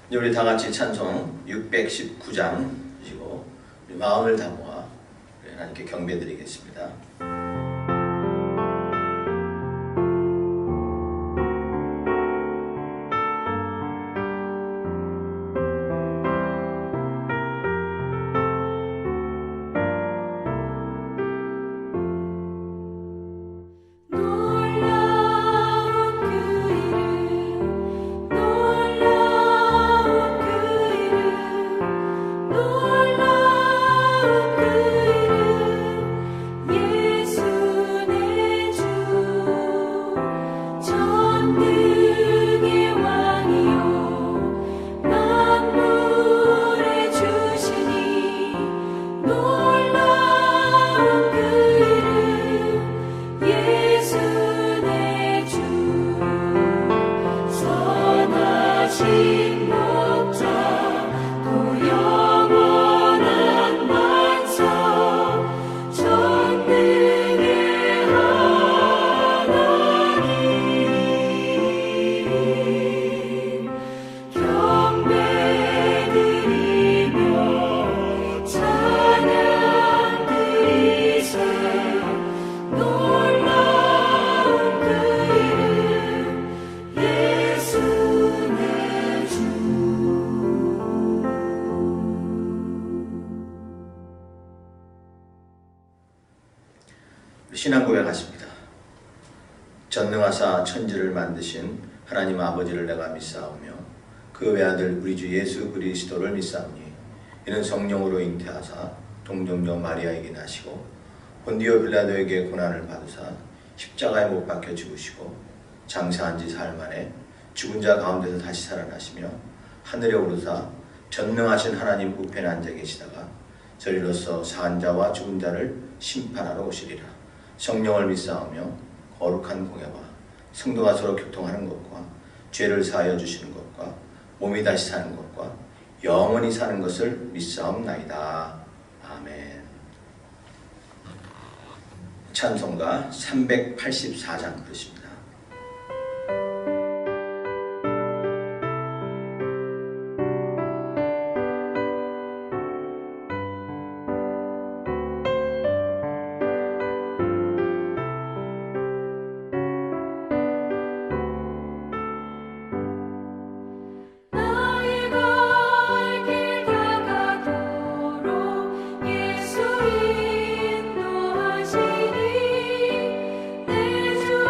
이제 우리 다 같이 찬송 619장이고 마음을 다 모아 하나님께 경배드리겠습니다. 신앙 고백하십니다. 전능하사 천지를 만드신 하나님 아버지를 내가 믿사오며 그 외아들 우리 주 예수 그리스도를 믿사오니 이는 성령으로 잉태하사 동정녀 마리아에게 나시고 본디오 빌라도에게 고난을 받으사 십자가에 못 박혀 죽으시고 장사한 지 사흘 만에 죽은 자 가운데서 다시 살아나시며 하늘에 오르사 전능하신 하나님 우편에 앉아 계시다가 저리로서 사한 자와 죽은 자를 심판하러 오시리라. 성령을 믿사오며 거룩한 공예와 성도가 서로 교통하는 것과 죄를 사하여 주시는 것과 몸이 다시 사는 것과 영원히 사는 것을 믿사옵나이다. 아멘. 찬송가 384장 부르십니다. 내 주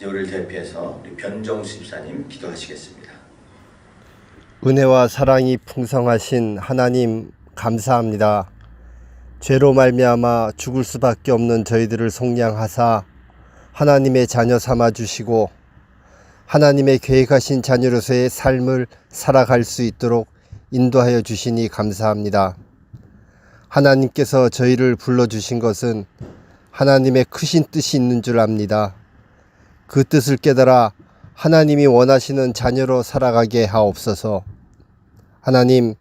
우리를 대표해서 우리 변정수 집사님 기도하시겠습니다. 은혜와 사랑이 풍성하신 하나님 감사합니다. 죄로 말미암아 죽을 수밖에 없는 저희들을 속량하사 하나님의 자녀 삼아 주시고 하나님의 계획하신 자녀로서의 삶을 살아갈 수 있도록 인도하여 주시니 감사합니다. 하나님께서 저희를 불러주신 것은 하나님의 크신 뜻이 있는 줄 압니다. 그 뜻을 깨달아 하나님이 원하시는 자녀로 살아가게 하옵소서. 하나님,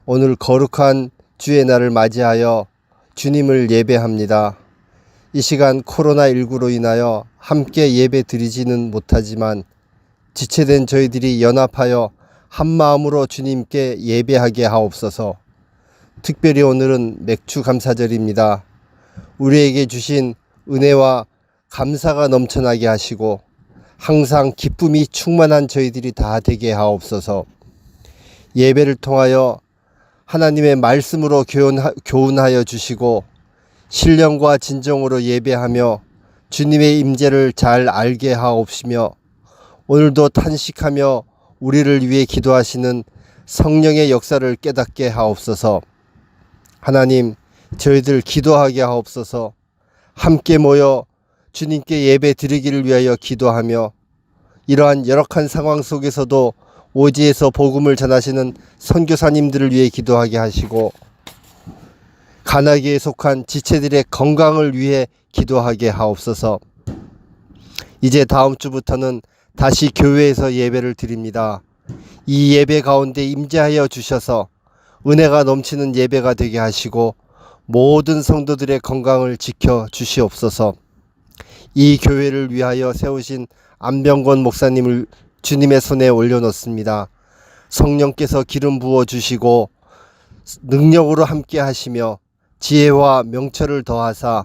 오늘 거룩한 주의 날을 맞이하여 주님을 예배합니다. 이 시간 코로나19로 인하여 함께 예배 드리지는 못하지만 지체된 저희들이 연합하여 한마음으로 주님께 예배하게 하옵소서. 특별히 오늘은 맥주 감사절입니다. 우리에게 주신 은혜와 감사가 넘쳐나게 하시고 항상 기쁨이 충만한 저희들이 다 되게 하옵소서. 예배를 통하여 하나님의 말씀으로 교훈하여 주시고 신령과 진정으로 예배하며 주님의 임재를 잘 알게 하옵시며 오늘도 탄식하며 우리를 위해 기도하시는 성령의 역사를 깨닫게 하옵소서. 하나님, 저희들 기도하게 하옵소서. 함께 모여 주님께 예배 드리기를 위하여 기도하며 이러한 열악한 상황 속에서도 오지에서 복음을 전하시는 선교사님들을 위해 기도하게 하시고 가나기에 속한 지체들의 건강을 위해 기도하게 하옵소서. 이제 다음 주부터는 다시 교회에서 예배를 드립니다. 이 예배 가운데 임재하여 주셔서 은혜가 넘치는 예배가 되게 하시고 모든 성도들의 건강을 지켜 주시옵소서. 이 교회를 위하여 세우신 안병권 목사님을 주님의 손에 올려놓습니다. 성령께서 기름 부어 주시고 능력으로 함께 하시며 지혜와 명철을 더하사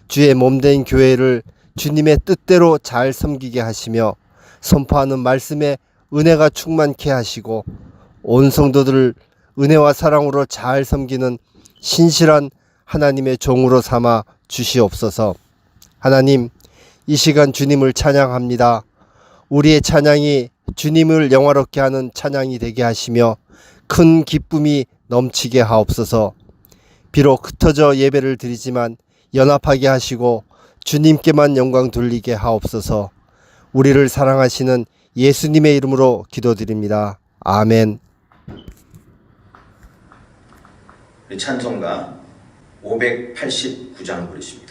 주의 몸된 교회를 주님의 뜻대로 잘 섬기게 하시며 선포하는 말씀에 은혜가 충만케 하시고 온 성도들을 은혜와 사랑으로 잘 섬기는 신실한 하나님의 종으로 삼아 주시옵소서. 하나님, 이 시간 주님을 찬양합니다. 우리의 찬양이 주님을 영화롭게 하는 찬양이 되게 하시며 큰 기쁨이 넘치게 하옵소서. 비록 흩어져 예배를 드리지만 연합하게 하시고 주님께만 영광 돌리게 하옵소서. 우리를 사랑하시는 예수님의 이름으로 기도드립니다. 아멘. 우리 찬송가 589장 부르십니다.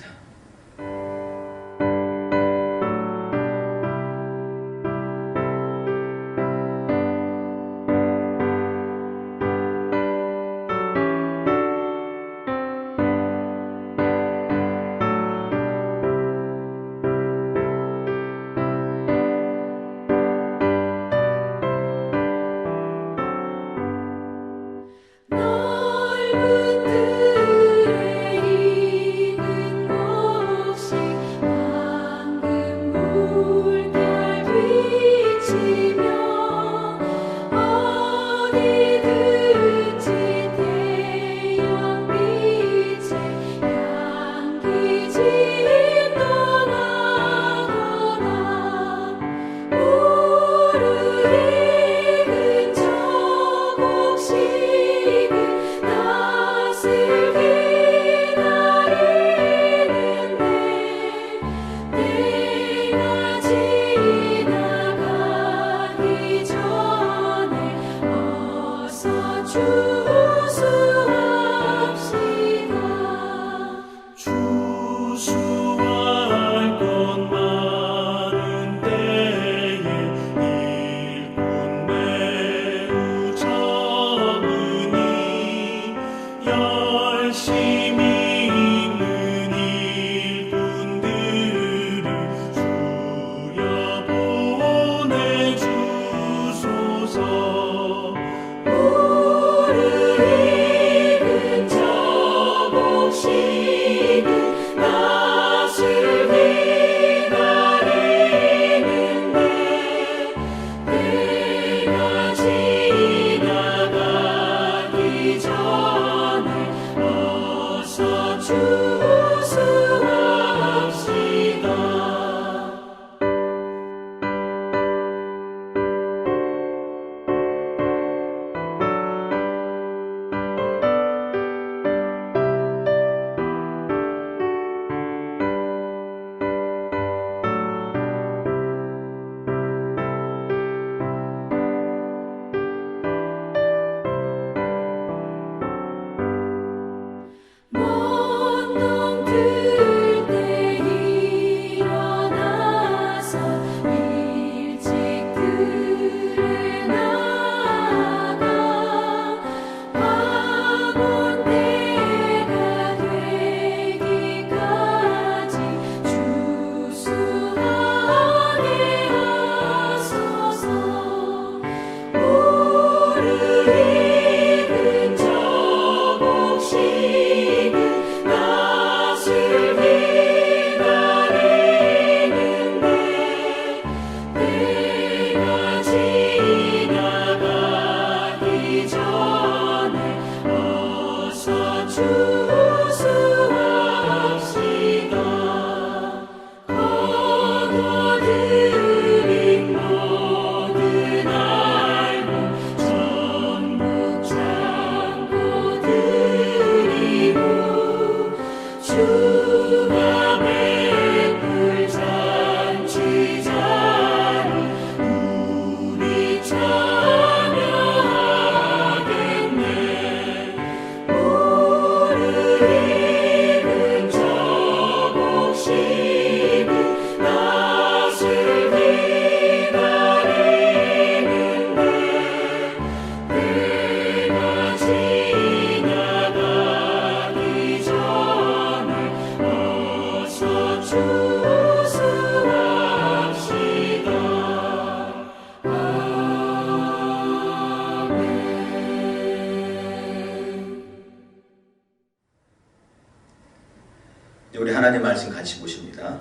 우리 하나님 말씀 같이 보십니다.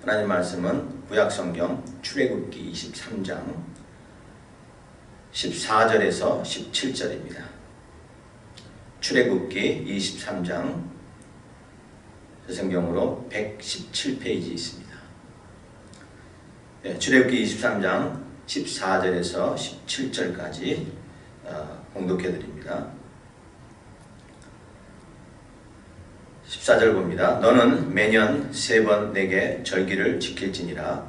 하나님 말씀은 구약성경 출애굽기 23장 14절에서 17절입니다. 출애굽기 23장 성경으로 117페이지 있습니다. 네, 출애굽기 23장 14절에서 17절까지 봉독해 드립니다. 14절 봅니다. 너는 매년 3번 내게 절기를 지킬지니라.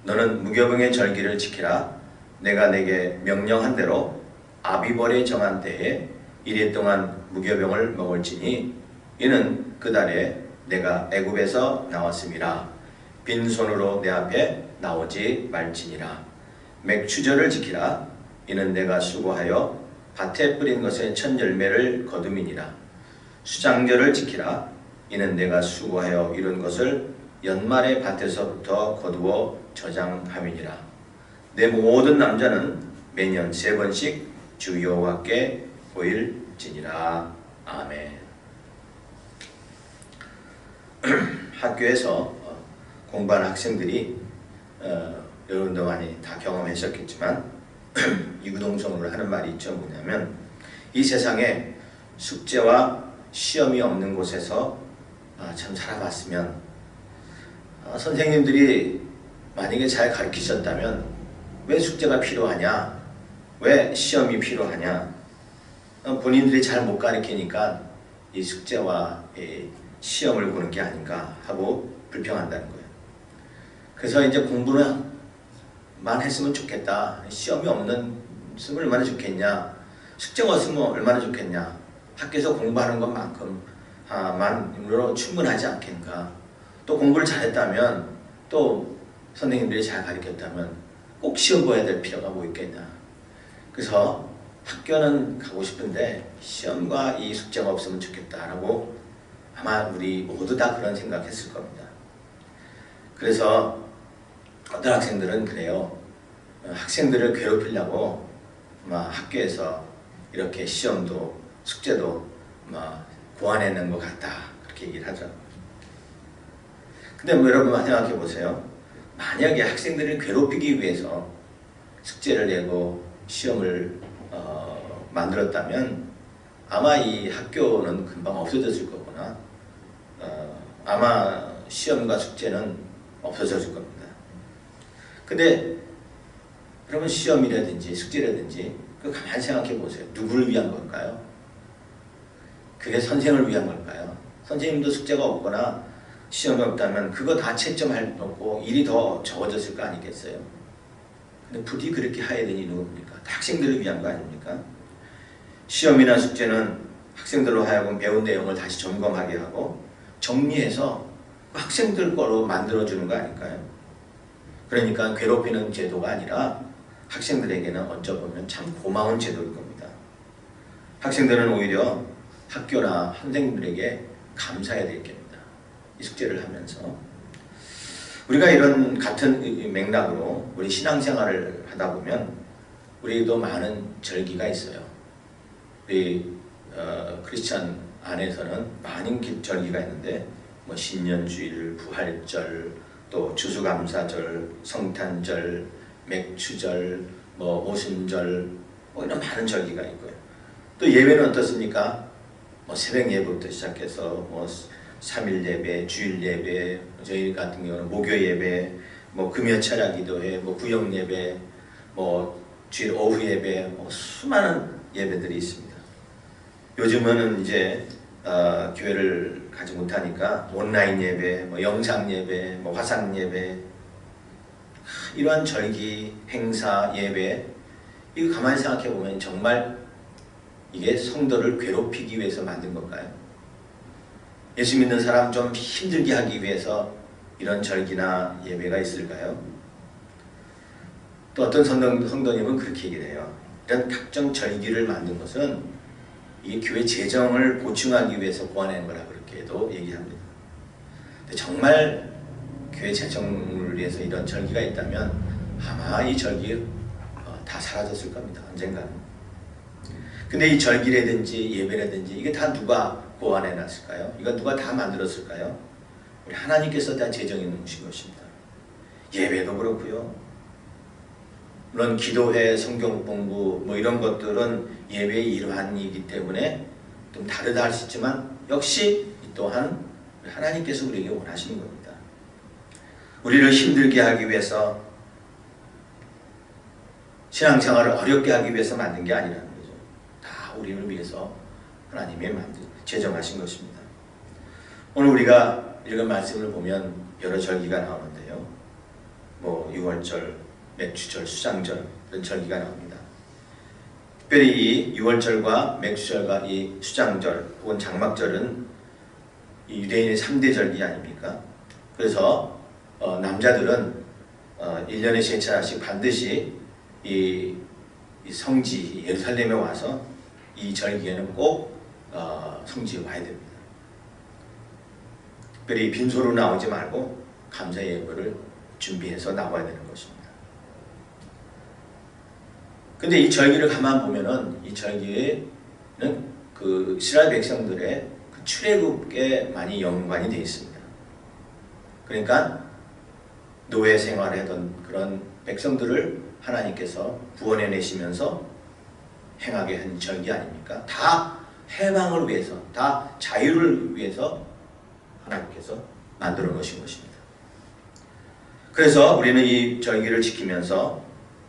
너는 무교병의 절기를 지키라. 내가 내게 명령한 대로 아비벌에 정한 때에 이래 동안 무교병을 먹을지니 이는 그 달에 내가 애굽에서 나왔음이라. 빈손으로 내 앞에 나오지 말지니라. 맥추절을 지키라. 이는 내가 수고하여 밭에 뿌린 것의 첫 열매를 거둠이니라. 수장절을 지키라. 이는 내가 수고하여 이룬 것을 연말의 밭에서부터 거두어 저장함이니라. 내 모든 남자는 매년 3번씩 주 여호와께 보일지니라. 아멘. 학교에서 공부하는 학생들이 여러분도 많이 다 경험하셨겠지만 유구동성으로 하는 말이 있죠. 뭐냐면 이 세상에 숙제와 시험이 없는 곳에서 참 살아봤으면, 선생님들이 만약에 잘 가르치셨다면 왜 숙제가 필요하냐, 왜 시험이 필요하냐, 본인들이 잘 못 가르치니까 이 숙제와 이 시험을 보는 게 아닌가 하고 불평한다는 거예요. 그래서 이제 공부만 했으면 좋겠다, 시험이 없는 쓰면 얼마나 좋겠냐, 숙제가 없으면 얼마나 좋겠냐, 학교에서 공부하는 것만큼 만으로 충분하지 않겠는가. 또 공부를 잘했다면, 또 선생님들이 잘 가르쳤다면 꼭 시험 봐야 될 필요가 뭐 있겠냐. 그래서 학교는 가고 싶은데 시험과 이 숙제가 없으면 좋겠다라고 아마 우리 모두 다 그런 생각했을 겁니다. 그래서 어떤 학생들은 그래요. 학생들을 괴롭히려고 학교에서 이렇게 시험도 숙제도 고안해낸 것 같다, 그렇게 얘기를 하죠. 근데 여러분 생각해 보세요. 만약에 학생들을 괴롭히기 위해서 숙제를 내고 시험을 만들었다면 아마 이 학교는 금방 없어졌을 거구나. 아마 시험과 숙제는 없어졌을 겁니다. 근데 그러면 시험이라든지 숙제라든지 가만히 생각해 보세요. 누구를 위한 걸까요? 그게 선생을 위한 걸까요? 선생님도 숙제가 없거나 시험이 없다면 그거 다 채점할 놓고 일이 더 적어졌을 거 아니겠어요? 근데 부디 그렇게 해야 되니 누굽니까? 학생들을 위한 거 아닙니까? 시험이나 숙제는 학생들로 하여금 배운 내용을 다시 점검하게 하고 정리해서 학생들 거로 만들어주는 거 아닐까요? 그러니까 괴롭히는 제도가 아니라 학생들에게는 어쩌면 참 고마운 제도일 겁니다. 학생들은 오히려 학교나 선생님들에게 감사해야 되겠습니다. 이 숙제를 하면서 우리가 이런 같은 맥락으로 우리 신앙생활을 하다 보면 우리도 많은 절기가 있어요. 우리 크리스찬 안에서는 많은 절기가 있는데 신년주일, 부활절, 또 추수감사절, 성탄절, 맥추절, 오순절 이런 많은 절기가 있고요. 또 예배는 어떻습니까? 뭐 새벽 예배부터 시작해서 뭐 3일 예배, 주일 예배, 저희 같은 경우는 목요 예배, 뭐 금요 철야 기도회, 뭐 구역 예배, 뭐 주일 오후 예배, 뭐 수많은 예배들이 있습니다. 요즘은 이제 교회를 가지 못하니까 온라인 예배, 뭐 영상 예배, 뭐 화상 예배, 이러한 절기, 행사, 예배, 이거 가만히 생각해 보면 정말 이게 성도를 괴롭히기 위해서 만든 걸까요? 예수 믿는 사람 좀 힘들게 하기 위해서 이런 절기나 예배가 있을까요? 또 어떤 성도님은 그렇게 얘기를 해요. 이런 각종 절기를 만든 것은 이 교회 재정을 보충하기 위해서 고안한 거라 그렇게도 얘기합니다. 근데 정말 교회 재정을 위해서 이런 절기가 있다면 아마 이 절기 다 사라졌을 겁니다. 언젠가는. 근데 이 절기라든지 예배라든지 이게 다 누가 고안해 놨을까요? 이거 누가 다 만들었을까요? 우리 하나님께서 다 제정해 놓으신 것입니다. 예배도 그렇고요. 물론 기도회, 성경 공부 뭐 이런 것들은 예배의 일환이기 때문에 좀 다르다 할 수 있지만 역시 또한 하나님께서 우리에게 원하시는 겁니다. 우리를 힘들게 하기 위해서 신앙생활을 어렵게 하기 위해서 만든 게 아니라는 거죠. 다 우리를 위해서 하나님이 제정하신 것입니다. 오늘 우리가 읽은 말씀을 보면 여러 절기가 나오는데요. 뭐 6월절, 맥주절, 수장절 이런 절기가 나옵니다. 특별히 이 6월절과 맥주절과 이 수장절 혹은 장막절은 이 유대인의 3대 절기 아닙니까? 그래서 남자들은 1년에 3차례씩 반드시 이 성지 예루살렘에 와서 이 절기에는 꼭 성지에 와야 됩니다. 특별히 빈소로 나오지 말고 감사 예배를 준비해서 나와야 되는 것입니다. 근데 이 절기를 가만 보면은 이 절기에는 그 이스라엘 백성들의 그 출애굽에 많이 연관이 되어 있습니다. 그러니까 노예 생활하던 그런 백성들을 하나님께서 구원해 내시면서 행하게 한 절기 아닙니까? 다 해방을 위해서, 다 자유를 위해서 하나님께서 만들어 놓으신 것입니다. 그래서 우리는 이 절기를 지키면서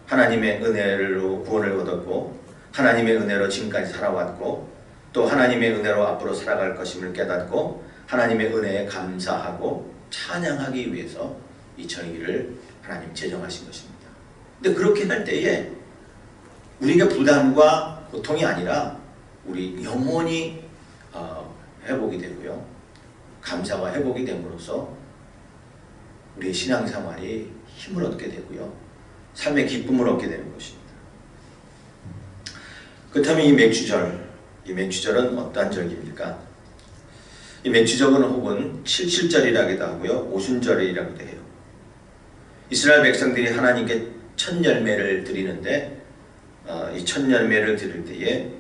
하나님의 은혜로 구원을 얻었고 하나님의 은혜로 지금까지 살아왔고 또 하나님의 은혜로 앞으로 살아갈 것임을 깨닫고 하나님의 은혜에 감사하고 찬양하기 위해서 이 절기를 하나님 제정하신 것입니다. 근데 그렇게 할 때에 우리가 부담과 고통이 아니라 우리 영혼이 회복이 되고요. 감사와 회복이 됨으로써 우리의 신앙생활이 힘을 얻게 되고요. 삶의 기쁨을 얻게 되는 것입니다. 그렇다면 이 맥주절은 어떠한 절기입니까? 이 맥주절은 혹은 칠칠절이라기도 하고요. 오순절이라고도 해요. 이스라엘 백성들이 하나님께 첫 열매를 드리는데 이 첫 열매를 드릴 때에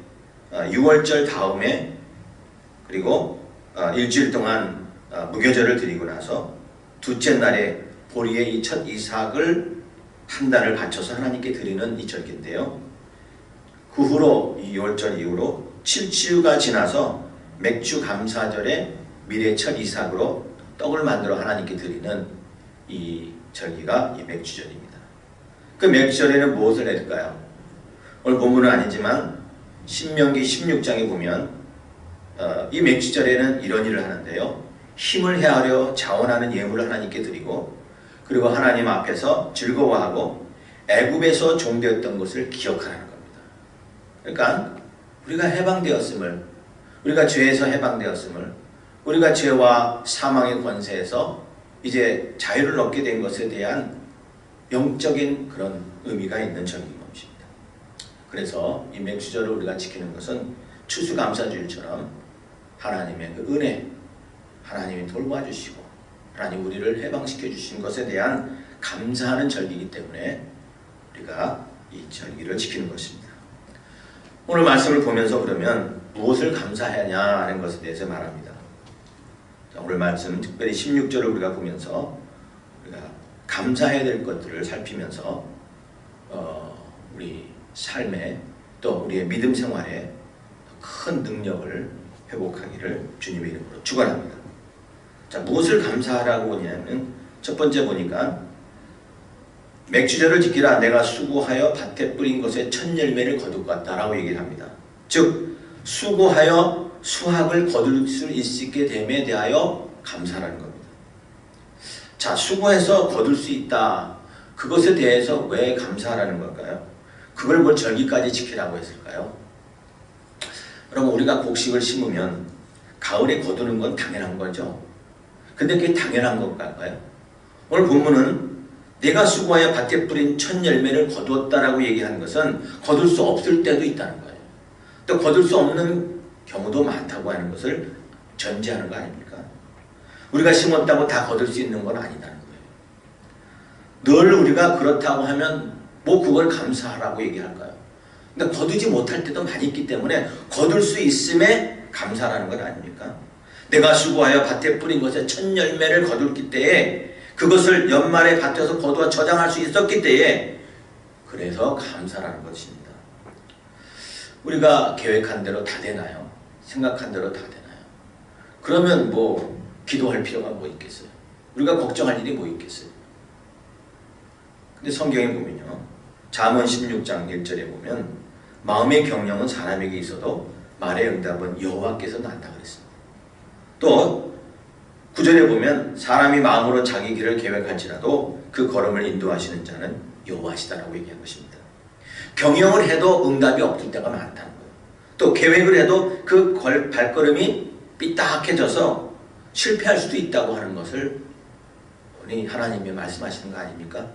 6월절 다음에 그리고 일주일 동안 무교절을 드리고 나서 둘째 날에 보리의 이 첫 이삭을 한 달을 바쳐서 하나님께 드리는 이 절기인데요. 그 후로 이 6월절 이후로 7주가 지나서 맥주 감사절에 미래의 첫 이삭으로 떡을 만들어 하나님께 드리는 이 절기가 이 맥주절입니다. 그 맥주절에는 무엇을 해줄까요? 오늘 본문은 아니지만 신명기 16장에 보면 이 맥주절에는 이런 일을 하는데요. 힘을 헤아려 자원하는 예물을 하나님께 드리고 그리고 하나님 앞에서 즐거워하고 애굽에서 종되었던 것을 기억하라는 겁니다. 그러니까 우리가 해방되었음을, 우리가 죄에서 해방되었음을, 우리가 죄와 사망의 권세에서 이제 자유를 얻게 된 것에 대한 영적인 그런 의미가 있는 절기인 것입니다. 그래서 이 맥주절을 우리가 지키는 것은 추수감사주일처럼 하나님의 그 은혜, 하나님이 돌봐주시고 하나님 우리를 해방시켜 주신 것에 대한 감사하는 절기이기 때문에 우리가 이 절기를 지키는 것입니다. 오늘 말씀을 보면서 그러면 무엇을 감사하냐 하는 것에 대해서 말합니다. 자, 오늘 말씀 특별히 16절을 우리가 보면서 우리가 감사해야 될 것들을 살피면서 우리 삶에 또 우리의 믿음 생활에 큰 능력을 회복하기를 주님의 이름으로 축원합니다. 자, 무엇을 감사하라고 하냐면 첫 번째 보니까 맥주절을 지키라 내가 수고하여 밭에 뿌린 것에 첫 열매를 거두었다라고 얘기를 합니다. 즉 수고하여 수확을 거둘 수 있게 됨에 대하여 감사라는 겁니다. 자, 수고해서 거둘 수 있다. 그것에 대해서 왜 감사하라는 걸까요? 그걸 뭘 절기까지 지키라고 했을까요? 여러분, 우리가 곡식을 심으면 가을에 거두는 건 당연한 거죠. 근데 그게 당연한 건가요? 오늘 본문은 내가 수고하여 밭에 뿌린 첫 열매를 거두었다라고 얘기하는 것은 거둘 수 없을 때도 있다는 거예요. 또 거둘 수 없는 경우도 많다고 하는 것을 전제하는 거 아닙니까? 우리가 심었다고 다 거둘 수 있는 건 아니다는 거예요. 늘 우리가 그렇다고 하면 뭐 그걸 감사하라고 얘기할까요? 근데 거두지 못할 때도 많이 있기 때문에 거둘 수 있음에 감사라는 것 아닙니까? 내가 수고하여 밭에 뿌린 것에 첫 열매를 거둘 때에 그것을 연말에 밭에서 거두어 저장할 수 있었기 때에 그래서 감사라는 것입니다. 우리가 계획한 대로 다 되나요? 생각한 대로 다 되나요? 그러면 뭐 기도할 필요가 뭐 있겠어요? 우리가 걱정할 일이 뭐 있겠어요? 근데 성경에 보면요, 잠언 16장 1절에 보면 마음의 경영은 사람에게 있어도 말의 응답은 여호와께서 난다 그랬습니다. 또 9절에 보면 사람이 마음으로 자기 길을 계획할지라도 그 걸음을 인도하시는 자는 여호와시다라고 얘기한 것입니다. 경영을 해도 응답이 없을 때가 많다는 거예요. 또 계획을 해도 그 발걸음이 삐딱해져서 실패할 수도 있다고 하는 것을 우리 하나님이 말씀하시는 거 아닙니까?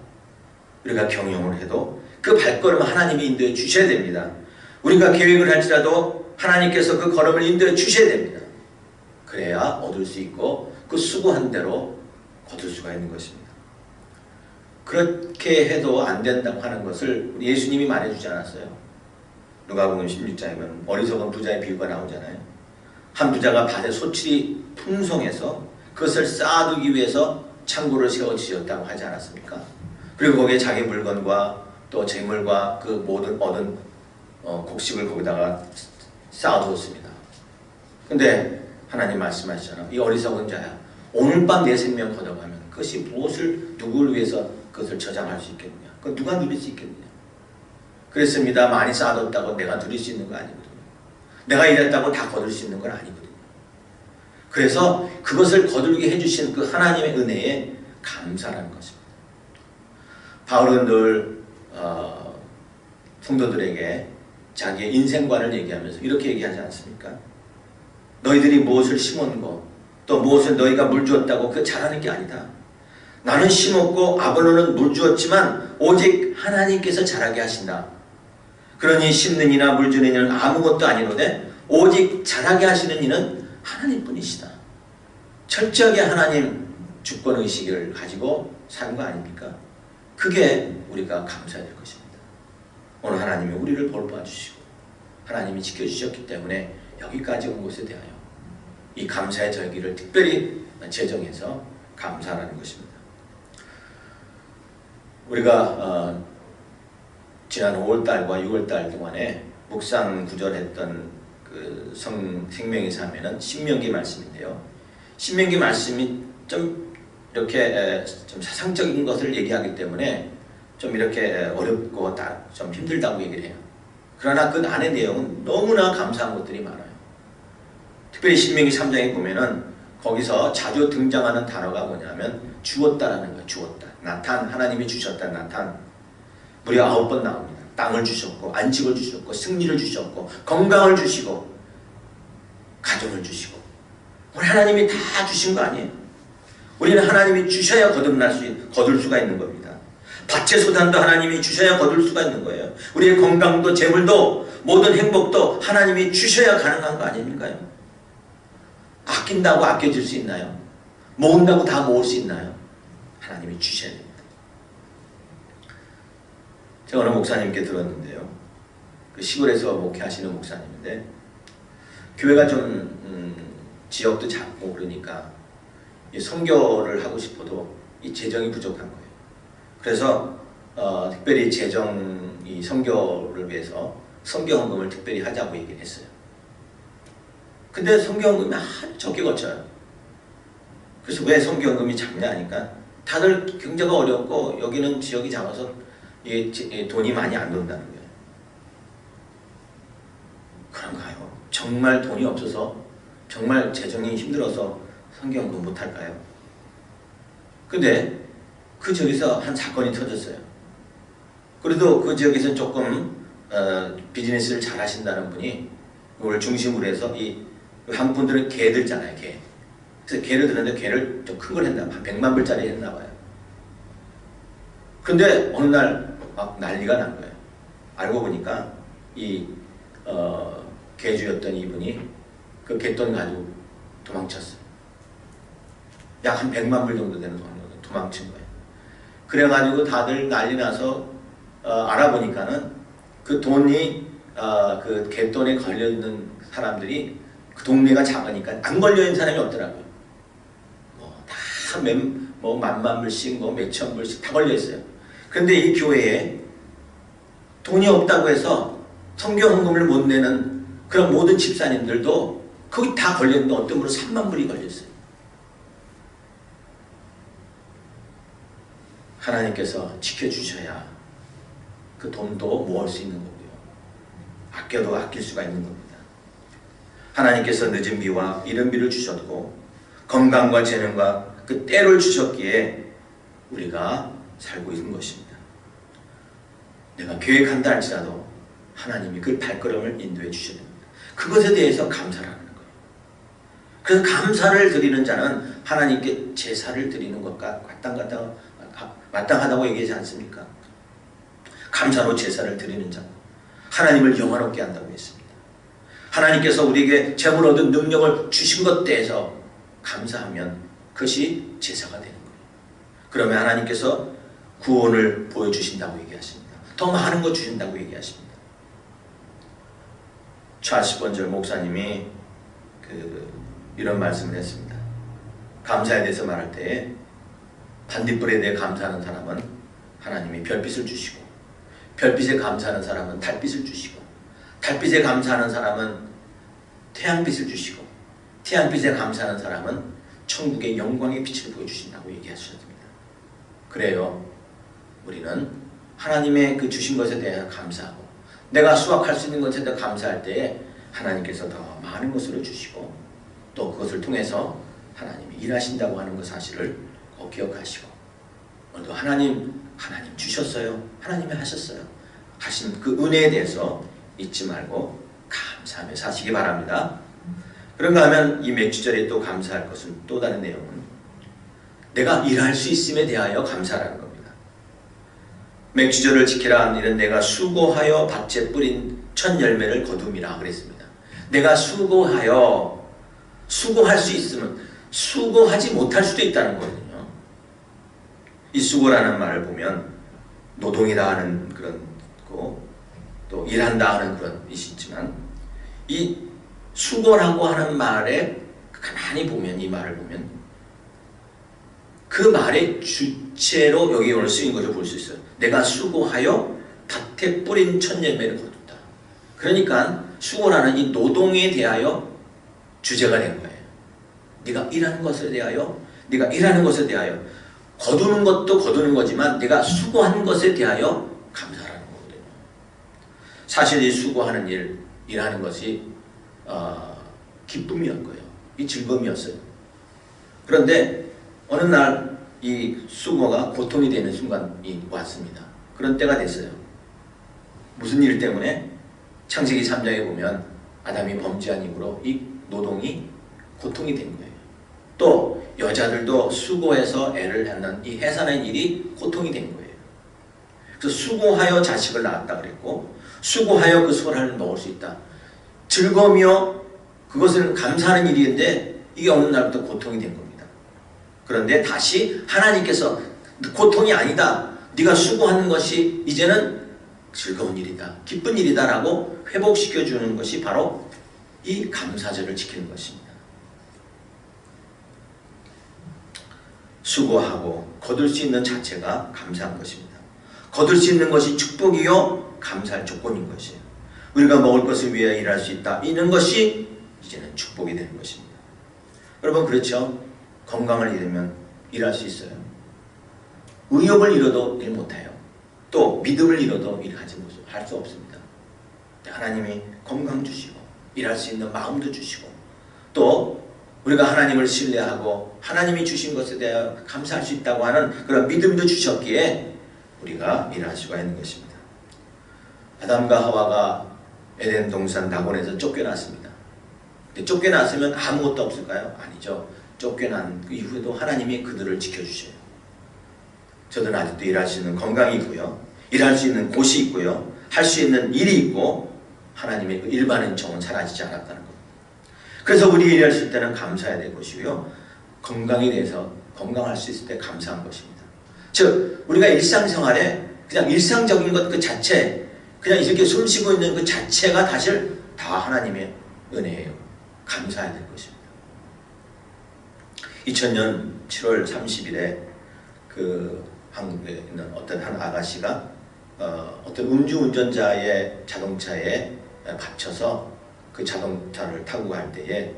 우리가 경영을 해도 그 발걸음을 하나님이 인도해 주셔야 됩니다. 우리가 계획을 할지라도 하나님께서 그 걸음을 인도해 주셔야 됩니다. 그래야 얻을 수 있고 그 수고한 대로 거둘 수가 있는 것입니다. 그렇게 해도 안 된다고 하는 것을 예수님이 말해주지 않았어요? 누가복음 16장에 보면 어리석은 부자의 비유가 나오잖아요. 한 부자가 밭에 소출이 풍성해서 그것을 쌓아두기 위해서 창고를 세워 지었다고 하지 않았습니까? 그리고 거기에 자기 물건과 또 재물과 그 모든 얻은 곡식을 거기다가 쌓아두었습니다. 근데 하나님 말씀하시잖아요. 이 어리석은 자야, 오늘 밤 내 생명 걷어가면 그것이 무엇을 누구를 위해서 그것을 저장할 수 있겠느냐? 그건 누가 누릴 수 있겠느냐? 그랬습니다. 많이 쌓아뒀다고 내가 누릴 수 있는 거 아니거든요. 내가 이랬다고 다 거둘 수 있는 건 아니거든요. 그래서 그것을 거두게 해주신 그 하나님의 은혜에 감사라는 것입니다. 바울은 늘 성도들에게 자기의 인생관을 얘기하면서 이렇게 얘기하지 않습니까? 너희들이 무엇을 심었고 또 무엇을 너희가 물 주었다고 그 잘하는 게 아니다. 나는 심었고 아볼로는 물 주었지만 오직 하나님께서 자라게 하신다. 그러니 심는 이나 물 주는 이는 아무것도 아니로되 오직 자라게 하시는 이는 하나님뿐이시다. 철저하게 하나님 주권의식을 가지고 사는 거 아닙니까? 그게 우리가 감사해야 될 것입니다. 오늘 하나님이 우리를 돌봐주시고 하나님이 지켜주셨기 때문에 여기까지 온 것에 대하여 이 감사의 절기를 특별히 제정해서 감사하는 것입니다. 우리가 지난 5월달과 6월달 동안에 묵상 구절했던 그 생명의 삶에는 신명기 말씀인데요. 신명기 말씀이 좀 이렇게 좀 사상적인 것을 얘기하기 때문에 좀 이렇게 어렵고 좀 힘들다고 얘기를 해요. 그러나 그 안의 내용은 너무나 감사한 것들이 많아요. 특별히 신명기 3장에 보면은 거기서 자주 등장하는 단어가 뭐냐면 주었다라는 거예요. 주었다. 나탄, 하나님이 주셨다. 나탄. 무려 9번 나옵니다. 땅을 주셨고 안식을 주셨고 승리를 주셨고 건강을 주시고 가정을 주시고 우리 하나님이 다 주신 거 아니에요? 우리는 하나님이 주셔야 거둘 수가 있는 겁니다. 밭의 소단도 하나님이 주셔야 거둘 수가 있는 거예요. 우리의 건강도 재물도 모든 행복도 하나님이 주셔야 가능한 거 아닙니까요? 아낀다고 아껴질 수 있나요? 모은다고 다 모을 수 있나요? 하나님이 주셔야 됩니다. 제가 어느 목사님께 들었는데요. 그 시골에서 목회하시는 목사님인데 교회가 좀 지역도 작고 그러니까 이 선교를 하고 싶어도 이 재정이 부족한 거예요. 그래서 특별히 이 선교를 위해서 선교헌금을 특별히 하자고 얘기를 했어요. 근데 성경금이 아주 적게 거쳐요. 그래서 왜 성경금이 작냐 하니까 다들 경제가 어렵고 여기는 지역이 작아서 돈이 많이 안 돈다는 거예요. 그런가요? 정말 돈이 없어서 정말 재정이 힘들어서 성경금 못할까요? 근데 그 지역에서 한 사건이 터졌어요. 그래도 그 지역에서 조금 비즈니스를 잘 하신다는 분이 그걸 중심으로 해서 이 한국 분들은 개 들잖아요, 개. 그래서 개를 드는데 개를 좀 큰 걸 했나 봐. 한 100만 불짜리 했나 봐요. 근데 어느 날 막 난리가 난 거예요. 알고 보니까 이 개주였던 이분이 그 개돈 가지고 도망쳤어요. 약 한 100만 불 정도 되는 돈을 도망친 거예요. 그래가지고 다들 난리 나서 알아보니까는 그 돈이 그 개돈에 걸려있는 사람들이 그 동네가 작으니까 안 걸려있는 사람이 없더라고요. 뭐 만만 불씩 뭐 몇천 불씩 다 걸려있어요. 그런데 이 교회에 돈이 없다고 해서 성경 헌금을 못 내는 그런 모든 집사님들도 거기 다 걸렸는데 어떤 분은 3만 불이 걸렸어요. 하나님께서 지켜주셔야 그 돈도 모을 수 있는 거고요. 아껴도 아낄 수가 있는 겁니다. 하나님께서 늦은 비와 이른 비를 주셨고 건강과 재능과 그 때를 주셨기에 우리가 살고 있는 것입니다. 내가 계획한다 할지라도 하나님이 그 발걸음을 인도해 주셔야 됩니다. 그것에 대해서 감사를 하는 거예요. 그래서 감사를 드리는 자는 하나님께 제사를 드리는 것과 마땅하다고 얘기하지 않습니까? 감사로 제사를 드리는 자, 하나님을 영화롭게 한다고 했습니다. 하나님께서 우리에게 재물 얻은 능력을 주신 것 대해서 감사하면 그것이 제사가 되는 거예요. 그러면 하나님께서 구원을 보여주신다고 얘기하십니다. 더 많은 것 주신다고 얘기하십니다. 찰스 번절 목사님이 이런 말씀을 했습니다. 감사에 대해서 말할 때 반딧불에 대해 감사하는 사람은 하나님이 별빛을 주시고 별빛에 감사하는 사람은 달빛을 주시고 달빛에 감사하는 사람은 태양빛을 주시고 태양빛에 감사하는 사람은 천국의 영광의 빛을 보여주신다고 얘기하셨습니다. 그래요. 우리는 하나님의 그 주신 것에 대해 감사하고 내가 수확할 수 있는 것에 대해 감사할 때에 하나님께서 더 많은 것으로 주시고 또 그것을 통해서 하나님이 일하신다고 하는 그 사실을 꼭 기억하시고 오늘도 하나님 주셨어요. 하나님이 하셨어요. 하신 그 은혜에 대해서 잊지 말고 감사하며 사시기 바랍니다. 그런가 하면 이 맥주절에 또 감사할 것은 또 다른 내용은 내가 일할 수 있음에 대하여 감사라는 겁니다. 맥주절을 지키라 하는 일은 내가 수고하여 밭에 뿌린 첫 열매를 거둠이라 그랬습니다. 내가 수고하여 수고할 수 있으면 수고하지 못할 수도 있다는 거거든요. 이 수고라는 말을 보면 노동이다 하는 그런 거, 또 일한다 하는 그런 뜻이 있지만 이 수고라고 하는 말에 가만히 보면 이 말을 보면 그 말의 주체로 여기 오늘 쓰인 것을 볼 수 있어요. 내가 수고하여 밭에 뿌린 첫 열매를 거둔다. 그러니까 수고라는 이 노동에 대하여 주제가 된 거예요. 네가 일하는 것에 대하여 네가 일하는 것에 대하여 거두는 것도 거두는 거지만 네가 수고한 것에 대하여 감사하는 거거든요. 사실 이 수고하는 일하는 것이 기쁨이었고요. 이 즐거움이었어요. 그런데 어느 날 이 수고가 고통이 되는 순간이 왔습니다. 그런 때가 됐어요. 무슨 일 때문에? 창세기 3장에 보면 아담이 범죄한 이후로 이 노동이 고통이 된 거예요. 또 여자들도 수고해서 애를 낳는 이 해산의 일이 고통이 된 거예요. 그래서 수고하여 자식을 낳았다 그랬고 수고하여 그 소라를 먹을 수 있다. 즐거우며 그것을 감사하는 일인데 이게 어느 날부터 고통이 된 겁니다. 그런데 다시 하나님께서 고통이 아니다. 네가 수고하는 것이 이제는 즐거운 일이다. 기쁜 일이다 라고 회복시켜주는 것이 바로 이 감사절을 지키는 것입니다. 수고하고 거둘 수 있는 자체가 감사한 것입니다. 거둘 수 있는 것이 축복이요 감사할 조건인 것이에요. 우리가 먹을 것을 위해 일할 수 있다. 이런 것이 이제는 축복이 되는 것입니다. 여러분 그렇죠? 건강을 잃으면 일할 수 있어요. 의욕을 잃어도 일 못해요. 또 믿음을 잃어도 할 수 없습니다. 하나님이 건강 주시고 일할 수 있는 마음도 주시고 또 우리가 하나님을 신뢰하고 하나님이 주신 것에 대하여 감사할 수 있다고 하는 그런 믿음도 주셨기에 우리가 일할 수가 있는 것입니다. 아담과 하와가 에덴 동산 낙원에서 쫓겨났습니다. 근데 쫓겨났으면 아무것도 없을까요? 아니죠. 쫓겨난 그 이후에도 하나님이 그들을 지켜주셔요. 저들은 아직도 일할 수 있는 건강이 있고요. 일할 수 있는 곳이 있고요. 할 수 있는 일이 있고 하나님의 그 일반인 정은 사라지지 않았다는 것. 그래서 우리 일할 수 있을 때는 감사해야 될 것이고요. 건강에 대해서 건강할 수 있을 때 감사한 것입니다. 즉 우리가 일상생활에 그냥 일상적인 것 그 자체 그냥 이렇게 숨 쉬고 있는 그 자체가 사실 다 하나님의 은혜예요. 감사해야 될 것입니다. 2000년 7월 30일에 그 한국에 있는 어떤 한 아가씨가 어떤 음주운전자의 자동차에 갇혀서 그 자동차를 타고 갈 때에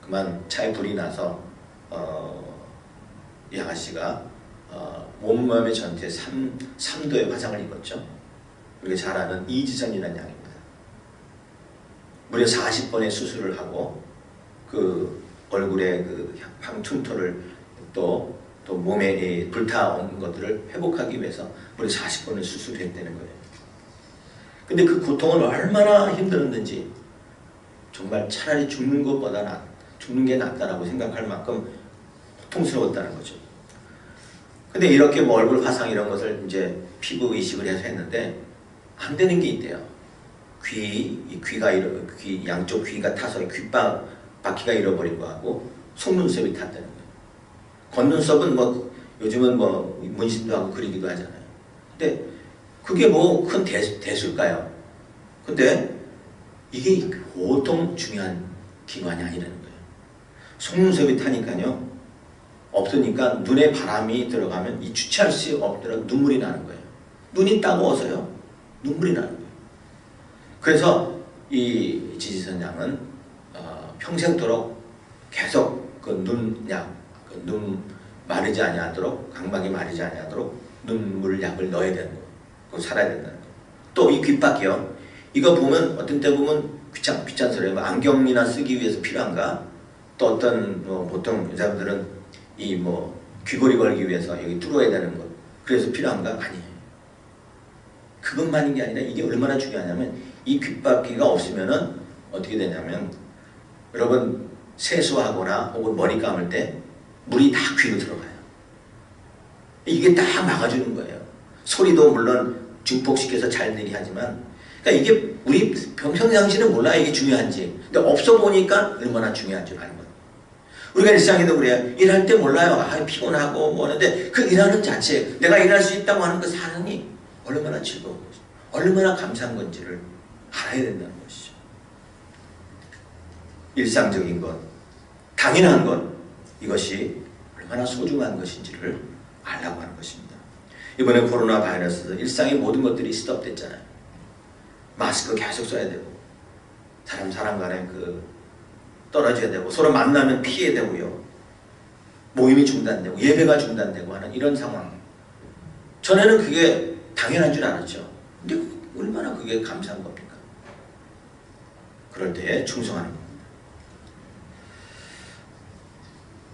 그만 차에 불이 나서 이 아가씨가 온몸의 전체 3도의 화상을 입었죠. 우리가 잘 아는 이지선이라는 약입니다. 무려 40번의 수술을 하고 그 얼굴에 그 황충토를 또 몸에 불타온 것들을 회복하기 위해서 무려 40번을 수술했다는 거예요. 근데 그 고통은 얼마나 힘들었는지 정말 차라리 죽는 것보다 죽는 게 낫다라고 생각할 만큼 고통스러웠다는 거죠. 근데 이렇게 뭐 얼굴 화상 이런 것을 이제 피부 이식을 해서 했는데 안 되는 게 있대요. 귀 양쪽 귀가 타서 바퀴가 잃어버린 거하고 속눈썹이 탔다는 거예요. 겉눈썹은 뭐 요즘은 뭐 문신도 하고 그리기도 하잖아요. 근데 그게 뭐 큰 대수일까요? 근데 이게 보통 중요한 기관이 아니라는 거예요. 속눈썹이 타니까요. 없으니까 눈에 바람이 들어가면 이 주체할 수 없더라도 눈물이 나는 거예요. 눈이 따가워서요. 눈물이 나는 거예요. 그래서 이 지지선 양은 평생도록 계속 그 눈 마르지 아니하도록 각막이 마르지 아니하도록 눈물 약을 넣어야 되는 거예요. 그거 살아야 된다는 거예요. 또 이 귓바퀴요. 이거 보면 어떤 때 보면 귀찮소리예요. 안경이나 쓰기 위해서 필요한가? 또 어떤 보통 여자분들은 이 귀걸이 걸기 위해서 여기 뚫어야 되는 것 그래서 필요한가? 아니에요. 그것만인 게 아니라 이게 얼마나 중요하냐면 이 귓바퀴가 없으면은 어떻게 되냐면 여러분 세수하거나 혹은 머리 감을 때 물이 다 귀로 들어가요. 이게 딱 막아주는 거예요. 소리도 물론 증폭시켜서 잘 들리게 하지만 그러니까 이게 우리 평상시는 몰라요. 이게 중요한지. 근데 없어 보니까 얼마나 중요한 줄 아는 거예요. 우리가 일상에도 그래요. 일할 때 몰라요. 피곤하고 뭐 하는데 그 일하는 자체 내가 일할 수 있다고 하는 그 사랑이 얼마나 즐거운 것이죠. 얼마나 감사한 건지를 알아야 된다는 것이죠. 일상적인 것, 당연한 것 이것이 얼마나 소중한 것인지를 알라고 하는 것입니다. 이번에 코로나 바이러스 일상의 모든 것들이 스톱됐잖아요. 마스크 계속 써야 되고 사람 간에 떨어져야 되고 서로 만나면 피해야 되고요. 모임이 중단되고 예배가 중단되고 하는 이런 상황. 전에는 그게 당연한 줄 알았죠. 근데 얼마나 그게 감사한 겁니까? 그럴 때에 충성하는 겁니다.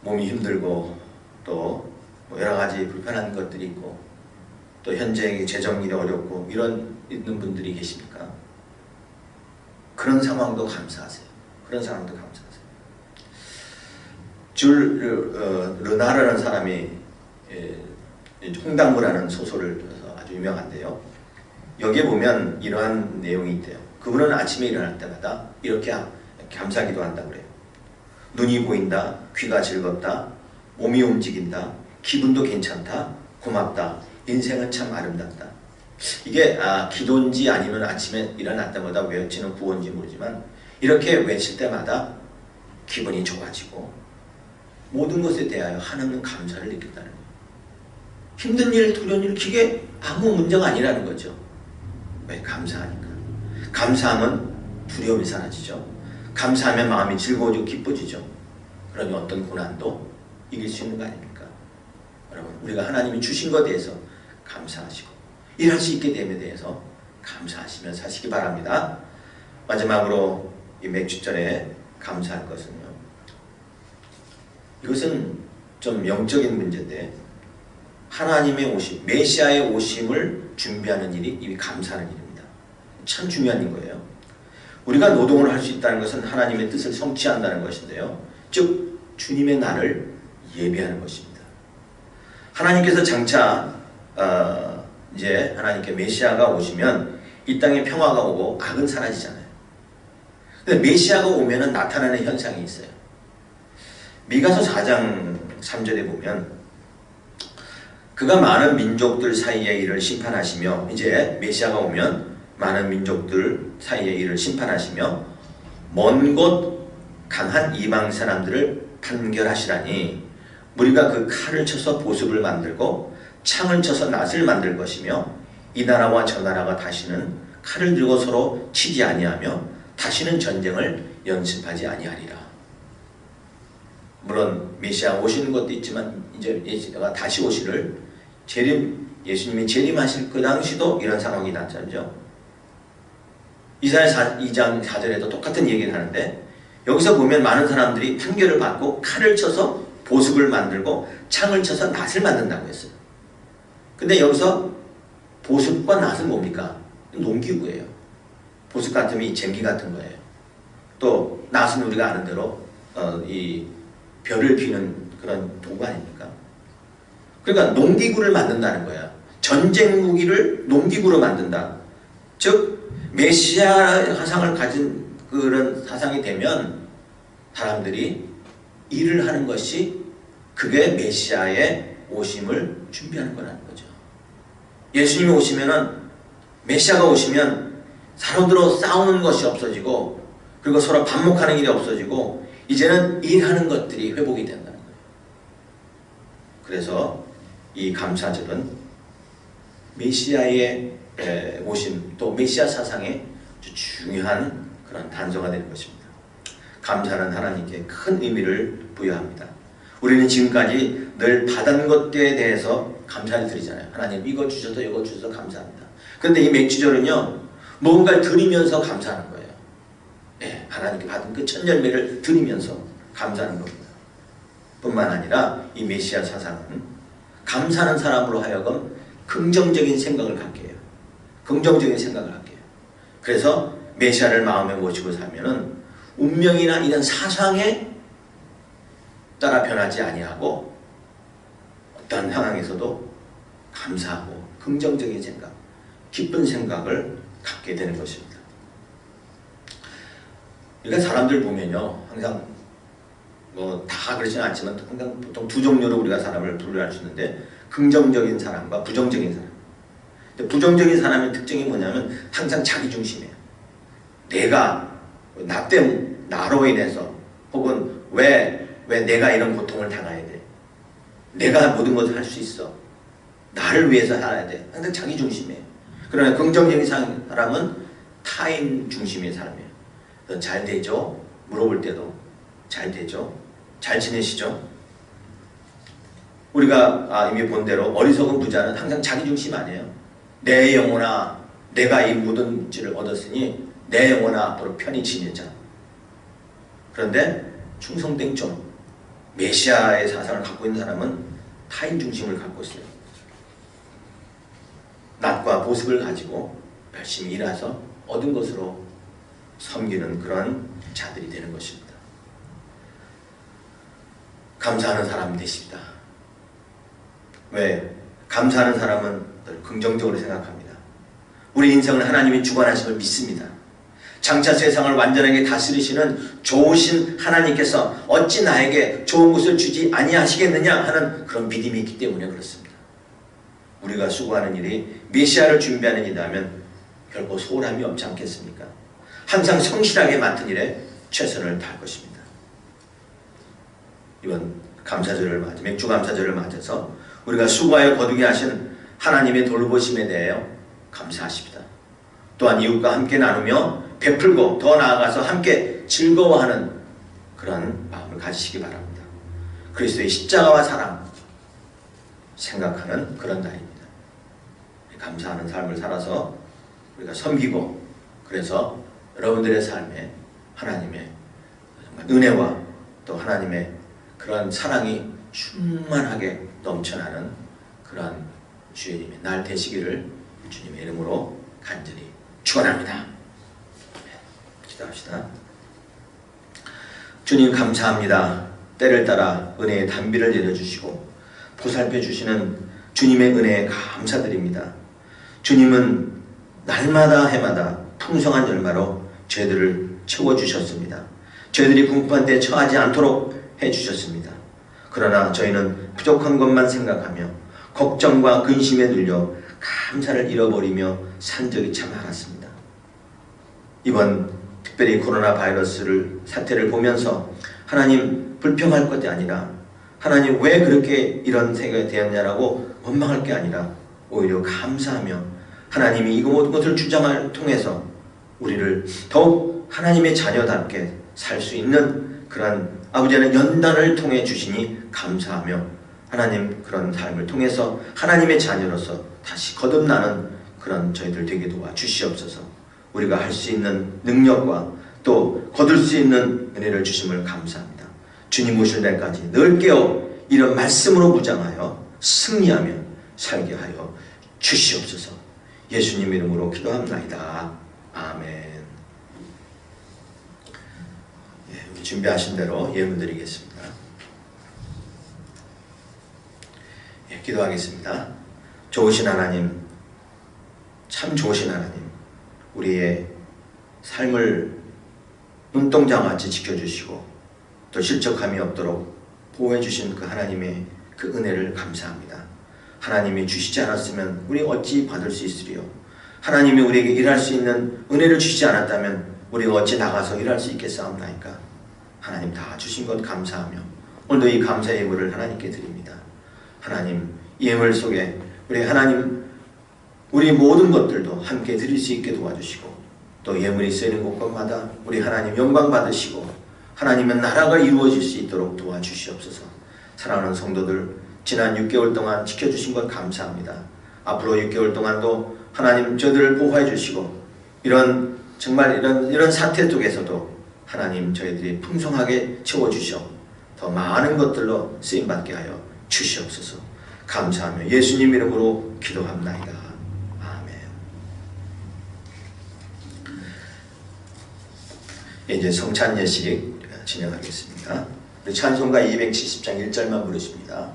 몸이 힘들고 또 여러 가지 불편한 것들이 있고 또 현재 재정일이 어렵고 있는 분들이 계십니까? 그런 상황도 감사하세요. 그런 상황도 감사하세요. 르나르라는 사람이 홍당무라는 소설을 써서 아주 유명한데요. 여기에 보면 이러한 내용이 있대요. 그분은 아침에 일어날 때마다 이렇게 감사기도 한다고 그래요. 눈이 보인다, 귀가 즐겁다, 몸이 움직인다, 기분도 괜찮다, 고맙다, 인생은 참 아름답다. 이게 기도인지 아니면 아침에 일어날 때마다 외치는 구호인지 모르지만 이렇게 외칠 때마다 기분이 좋아지고 모든 것에 대하여 한없는 감사를 느낀다는 거예요. 힘든 일, 두려운 일, 그게 아무 문제가 아니라는 거죠. 왜? 감사하니까. 감사하면 두려움이 사라지죠. 감사하면 마음이 즐거워지고 기뻐지죠. 그러니 어떤 고난도 이길 수 있는 거 아닙니까? 여러분, 우리가 하나님이 주신 것에 대해서 감사하시고 일할 수 있게 됨에 대해서 감사하시며 사시기 바랍니다. 마지막으로 이 맥주절에 감사할 것은요, 이것은 좀 영적인 문제인데, 하나님의 오심, 메시아의 오심을 준비하는 일이 이 감사하는 일입니다. 참 중요한 인 거예요. 우리가 노동을 할 수 있다는 것은 하나님의 뜻을 성취한다는 것인데요, 즉 주님의 날을 예배하는 것입니다. 하나님께서 장차 이제 하나님께 메시아가 오시면 이 땅에 평화가 오고 악은 사라지잖아요. 근데 메시아가 오면은 나타나는 현상이 있어요. 미가서 4장 3절에 보면 그가 많은 민족들 사이의 일을 심판하시며, 이제 메시아가 오면 많은 민족들 사이의 일을 심판하시며 먼 곳 강한 이방 사람들을 판결하시라니, 우리가 그 칼을 쳐서 보습을 만들고 창을 쳐서 낫을 만들 것이며, 이 나라와 저 나라가 다시는 칼을 들고 서로 치지 아니하며 다시는 전쟁을 연습하지 아니하리라. 물론 메시아 오시는 것도 있지만 이제 메시아가 다시 오시를 예수님이 재림하실 그 당시도 이런 상황이 나타나죠. 이사야 2장 4절에도 똑같은 얘기를 하는데, 여기서 보면 많은 사람들이 판결을 받고 칼을 쳐서 보습을 만들고 창을 쳐서 낫을 만든다고 했어요. 근데 여기서 보습과 낫은 뭡니까? 농기구예요. 보습 같으면 이 쟁기 같은 거예요. 또 낫은 우리가 아는 대로 이 벼를 피는 그런 도구 아닙니까? 그러니까 농기구를 만든다는 거야. 전쟁 무기를 농기구로 만든다. 즉 메시아 사상을 가진 그런 사상이 되면 사람들이 일을 하는 것이, 그게 메시아의 오심을 준비하는 거라는 거죠. 예수님이 오시면은, 메시아가 오시면 서로들로 싸우는 것이 없어지고, 그리고 서로 반목하는 일이 없어지고, 이제는 일하는 것들이 회복이 된다는 거예요. 그래서 이 감사절은 메시아의 오심, 또 메시아 사상의 아주 중요한 그런 단서가 되는 것입니다. 감사는 하나님께 큰 의미를 부여합니다. 우리는 지금까지 늘 받은 것들에 대해서 감사를 드리잖아요. 하나님 이거 주셔서 이거 주셔서 감사합니다. 그런데 이 맥주절은요, 뭔가를 드리면서 감사하는 거예요. 네, 하나님께 받은 그 첫 열매를 드리면서 감사하는 겁니다. 뿐만 아니라 이 메시아 사상은 감사하는 사람으로 하여금 긍정적인 생각을 갖게 해요. 긍정적인 생각을 갖게 해요. 그래서 메시아를 마음에 모시고 살면은 운명이나 이런 사상에 따라 변하지 아니하고 어떤 상황에서도 감사하고 긍정적인 생각, 기쁜 생각을 갖게 되는 것입니다. 그러니까 사람들 보면요, 항상 뭐 다 그렇지는 않지만 항상 보통 두 종류로 우리가 사람을 분류할 수 있는데, 긍정적인 사람과 부정적인 사람. 근데 부정적인 사람의 특징이 뭐냐면 항상 자기 중심이에요. 나 때문에, 나로 인해서, 혹은 왜 내가 이런 고통을 당해야 돼? 내가 모든 것을 할 수 있어. 나를 위해서 살아야 돼. 항상 자기 중심이에요. 그러나 긍정적인 사람은 타인 중심의 사람이에요. 잘 되죠? 물어볼 때도 잘 되죠? 잘 지내시죠? 우리가 이미 본 대로 어리석은 부자는 항상 자기 중심 아니에요. 내 영혼아, 내가 이 모든 지를 얻었으니 내 영혼아 앞으로 편히 지내자. 그런데 충성땡점, 메시아의 사상을 갖고 있는 사람은 타인 중심을 갖고 있어요. 낫과 보습을 가지고 열심히 일해서 얻은 것으로 섬기는 그런 자들이 되는 것입니다. 감사하는 사람이 되십니다. 왜? 감사하는 사람은 늘 긍정적으로 생각합니다. 우리 인생을 하나님이 주관하심을 믿습니다. 장차 세상을 완전하게 다스리시는 좋으신 하나님께서 어찌 나에게 좋은 것을 주지 아니하시겠느냐 하는 그런 믿음이 있기 때문에 그렇습니다. 우리가 수고하는 일이 메시아를 준비하는 일이라면 결코 소홀함이 없지 않겠습니까? 항상 성실하게 맡은 일에 최선을 다할 것입니다. 이번 감사절을 맞아, 맥주 감사절을 맞아서 우리가 수고하여 거두게 하신 하나님의 돌보심에 대하여 감사하십니다. 또한 이웃과 함께 나누며 베풀고 더 나아가서 함께 때 즐거워하는 그런 마음을 가지시기 바랍니다. 그리스도의 십자가와 사랑 생각하는 그런 날입니다. 감사하는 삶을 살아서 우리가 섬기고, 그래서 여러분들의 삶에 하나님의 정말 은혜와 또 하나님의 그런 사랑이 충만하게 넘쳐나는 그런 주님의 날 되시기를 주님의 이름으로 간절히 축원합니다. 기도합시다. 주님 감사합니다. 때를 따라 은혜의 단비를 내려주시고 보살펴 주시는 주님의 은혜에 감사드립니다. 주님은 날마다 해마다 풍성한 열매로 죄들을 채워주셨습니다. 죄들이 궁핍한 데 처하지 않도록 해주셨습니다. 그러나 저희는 부족한 것만 생각하며 걱정과 근심에 눌려 감사를 잃어버리며 산 적이 참 많았습니다. 이번 특별히 코로나 바이러스를 사태를 보면서 하나님 불평할 것이 아니라 하나님 왜 그렇게 이런 세계가 되었냐라고 원망할 게 아니라 오히려 감사하며 하나님이 이거 모든 것을 주장을 통해서 우리를 더욱 하나님의 자녀답게 살 수 있는 그런 아버지의 연단을 통해 주시니 감사하며 하나님 그런 삶을 통해서 하나님의 자녀로서 다시 거듭나는 그런 저희들 되게 도와주시옵소서. 우리가 할 수 있는 능력과 또 거둘 수 있는 은혜를 주심을 감사합니다. 주님 오실 날까지 늘 깨어 이런 말씀으로 무장하여 승리하며 살게 하여 주시옵소서. 예수님 이름으로 기도합나이다. 아멘. 준비하신 대로 예물 드리겠습니다. 기도하겠습니다. 좋으신 하나님, 참 좋으신 하나님, 우리의 삶을 눈동자같이 지켜주시고 또 실족함이 없도록 보호해 주신 그 하나님의 그 은혜를 감사합니다. 하나님이 주시지 않았으면 우리 어찌 받을 수 있으리요? 하나님이 우리에게 일할 수 있는 은혜를 주시지 않았다면 우리가 어찌 나가서 일할 수 있겠사옵나이까? 하나님 다 주신 것 감사하며 오늘도 이 감사의 예물을 하나님께 드립니다. 하나님 이 예물 속에 우리 하나님 우리 모든 것들도 함께 드릴 수 있게 도와주시고 또 예물이 쓰이는 곳곳마다 우리 하나님 영광 받으시고 하나님의 나라가 이루어질 수 있도록 도와주시옵소서. 사랑하는 성도들 지난 6개월 동안 지켜주신 것 감사합니다. 앞으로 6개월 동안도 하나님 저들을 보호해 주시고 이런 정말 이런 사태 속에서도 하나님 저희들이 풍성하게 채워주셔 더 많은 것들로 쓰임받게 하여 주시옵소서. 감사하며 예수님 이름으로 기도합나이다. 아멘. 이제 성찬 예식 진행하겠습니다. 우리 찬송가 270장 1절만 부르십니다.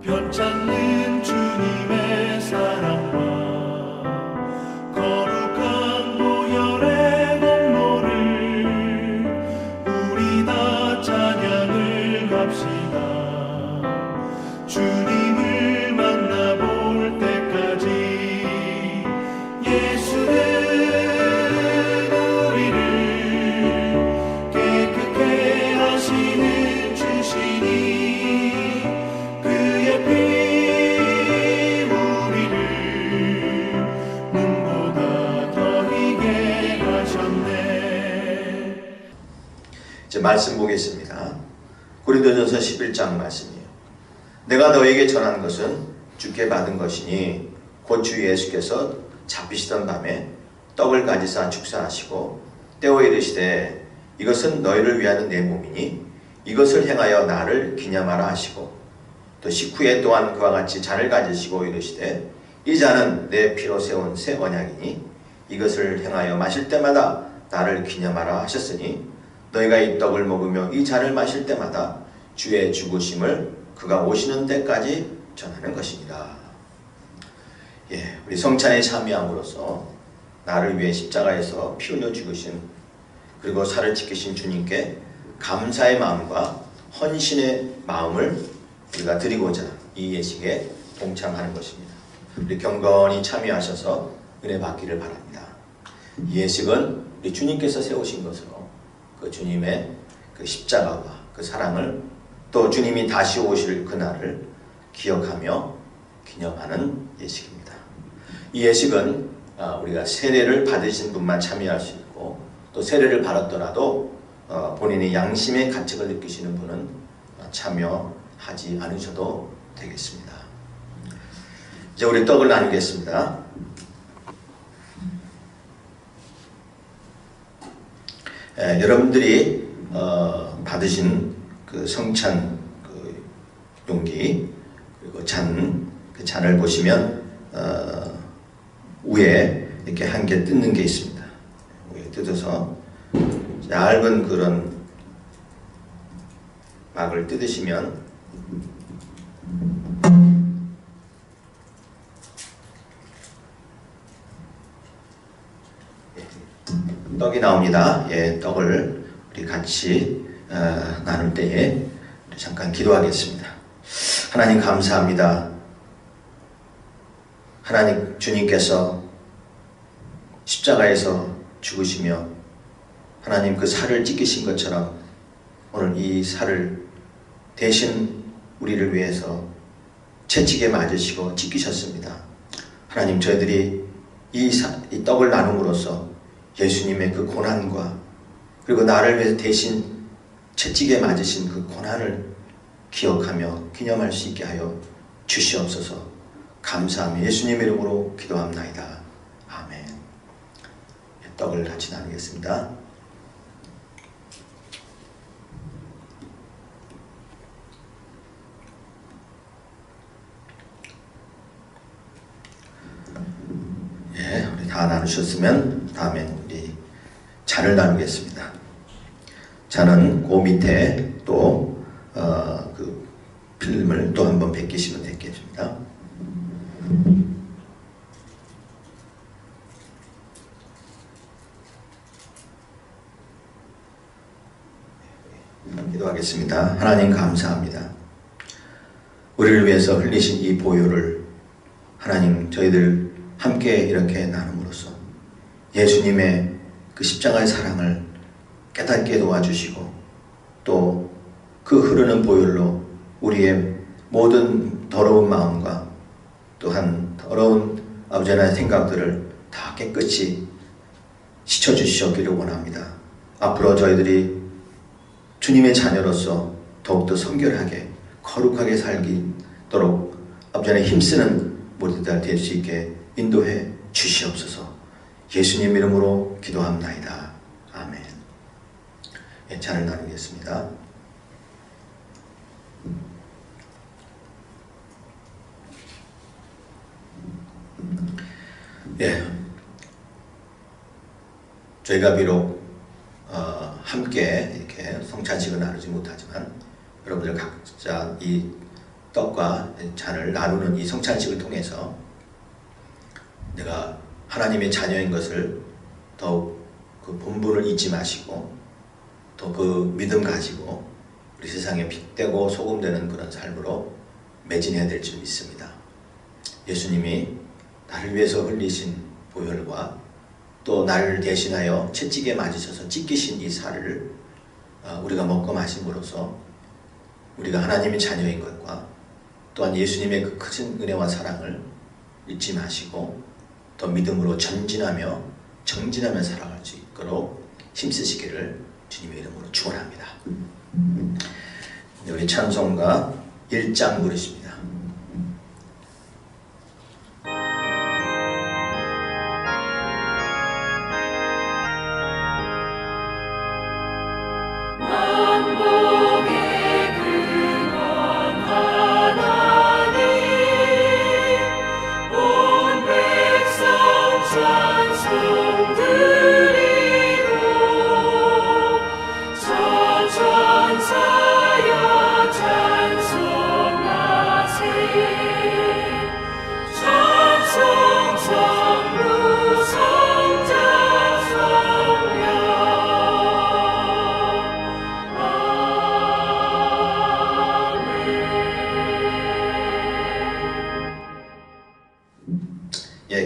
변찮는 주님의 사랑과 거룩한 보혈의 공로를 우리 다 찬양을 합시다. 주님을 만나볼 때까지 예수는 우리를 깨끗게 하시는 주시니 이제 말씀 보겠습니다. 고린도전서 11장 말씀이에요. 내가 너에게 전한 것은 주께 받은 것이니 곧 주 예수께서 잡히시던 밤에 떡을 가지사 축사하시고 떼어 이르시되 이것은 너희를 위하는 내 몸이니 이것을 행하여 나를 기념하라 하시고 또 식후에 또한 그와 같이 잔을 가지시고 이르시되 이 잔은 내 피로 세운 새 언약이니 이것을 행하여 마실 때마다 나를 기념하라 하셨으니 너희가 이 떡을 먹으며 이 잔을 마실 때마다 주의 죽으심을 그가 오시는 때까지 전하는 것입니다. 우리 성찬에 참여함으로써 나를 위해 십자가에서 피 흘려 죽으신 그리고 살을 지키신 주님께 감사의 마음과 헌신의 마음을 우리가 드리고자 이 예식에 동참하는 것입니다. 우리 경건히 참여하셔서 은혜 받기를 바랍니다. 이 예식은 우리 주님께서 세우신 것으로 그 주님의 그 십자가와 그 사랑을 또 주님이 다시 오실 그날을 기억하며 기념하는 예식입니다. 이 예식은 우리가 세례를 받으신 분만 참여할 수 있고 또 세례를 받았더라도 본인의 양심의 가책을 느끼시는 분은 참여하지 않으셔도 되겠습니다. 이제 우리 떡을 나누겠습니다. 여러분들이 받으신 그 성찬 그 용기 그리고 그 잔을 보시면 위에 이렇게 한 개 뜯는 게 있습니다. 위에 뜯어서 얇은 그런 막을 뜯으시면 떡이 나옵니다. 예, 떡을 우리 같이 나눌 때에 우리 잠깐 기도하겠습니다. 하나님 감사합니다. 하나님 주님께서 십자가에서 죽으시며 하나님 그 살을 찢기신 것처럼 오늘 이 살을 대신 우리를 위해서 채찍에 맞으시고 찢기셨습니다. 하나님 저희들이 이 떡을 나눔으로써 예수님의 그 고난과 그리고 나를 위해서 대신 채찍에 맞으신 그 고난을 기억하며 기념할 수 있게 하여 주시옵소서. 감사하며 예수님 이름으로 기도합나이다. 아멘. 떡을 같이 나누겠습니다. 예, 우리 다 나누셨으면 다음엔 우리 잔을 나누겠습니다. 잔은 그 밑에 또 그 필름을 또 한번 벗기시면 되겠습니다. 기도하겠습니다. 하나님 감사합니다. 우리를 위해서 흘리신 이 보혈을 하나님 저희들 함께 이렇게 나눔으로써 예수님의 그 십자가의 사랑을 깨닫게 도와주시고 또 그 흐르는 보혈로 우리의 모든 더러운 마음과 또한 더러운 아버지 하나님의 생각들을 다 깨끗이 씻어주시기를 원합니다. 앞으로 저희들이 주님의 자녀로서 더욱더 성결하게 거룩하게 살도록 아버지 하나님 힘쓰는 모두들 될 수 있게 인도해 주시옵소서. 예수님 이름으로 기도합나이다. 아멘. 예, 잔을 나누겠습니다. 예, 저희가 비록 함께 이렇게 성찬식을 나누지 못하지만 여러분들 각자 이 떡과 잔을 나누는 이 성찬식을 통해서 내가 하나님의 자녀인 것을 더욱 그 본분을 잊지 마시고 또 그 믿음 가지고 우리 세상에 빛되고 소금되는 그런 삶으로 매진해야 될 줄 믿습니다. 예수님이 나를 위해서 흘리신 보혈과 또 나를 대신하여 채찍에 맞으셔서 찢기신 이 살을 우리가 먹고 마심으로써 우리가 하나님의 자녀인 것과 또한 예수님의 그 큰 은혜와 사랑을 잊지 마시고 더 믿음으로 전진하며 정진하며 살아갈 수 있도록 힘쓰시기를 주님의 이름으로 축원합니다. 우리 찬송가 1장 부르십니다.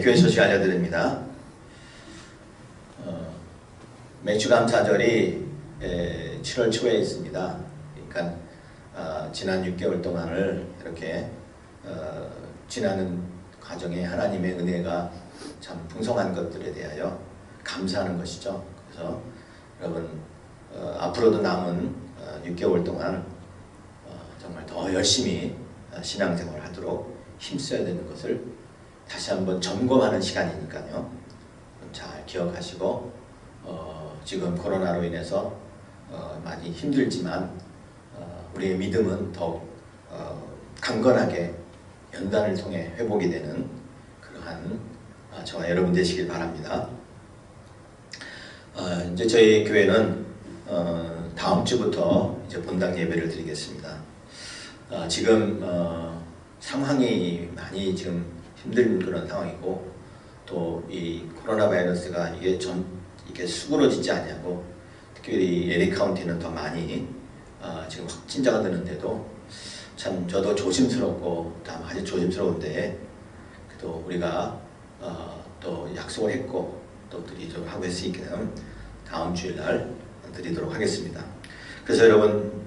교회 소식 알려드립니다. 맥주감사절이 7월 초에 있습니다. 그러니까 지난 6개월 동안을 이렇게 지나는 과정에 하나님의 은혜가 참 풍성한 것들에 대하여 감사하는 것이죠. 그래서 여러분 앞으로도 남은 6개월 동안 정말 더 열심히 신앙생활을 하도록 힘써야 되는 것을 다시 한번 점검하는 시간이니까요. 잘 기억하시고 지금 코로나로 인해서 많이 힘들지만 우리의 믿음은 더욱 강건하게 연단을 통해 회복이 되는 그러한 저와 여러분 되시길 바랍니다. 이제 저희 교회는 다음 주부터 이제 본당 예배를 드리겠습니다. 지금 상황이 많이 지금 힘든 그런 상황이고 또 이 코로나 바이러스가 이게 수그러지지 않냐고 특히 이 LA 카운티는 더 많이 지금 확진자가 드는데도 참 저도 조심스럽고 다음 아주 조심스러운데 그래도 우리가 또 약속을 했고 또 드리도록 하고 했으니까 다음 주일날 드리도록 하겠습니다. 그래서 여러분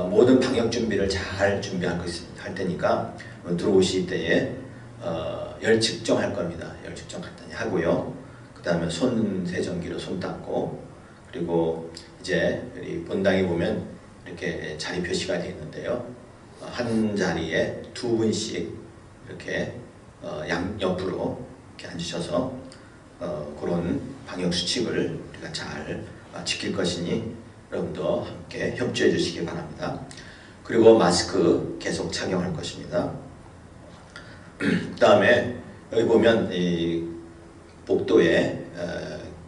모든 방역 준비를 잘 준비할 할 테니까 들어오실 때에 열 측정할 겁니다. 열 측정 간단히 하고요. 그 다음에 손 세정기로 손 닦고 그리고 이제 우리 본당에 보면 이렇게 자리 표시가 되어 있는데요. 한 자리에 두 분씩 이렇게 양옆으로 이렇게 앉으셔서 그런 방역 수칙을 우리가 잘 지킬 것이니 여러분도 함께 협조해 주시기 바랍니다. 그리고 마스크 계속 착용할 것입니다. 그 다음에 여기 보면 이 복도에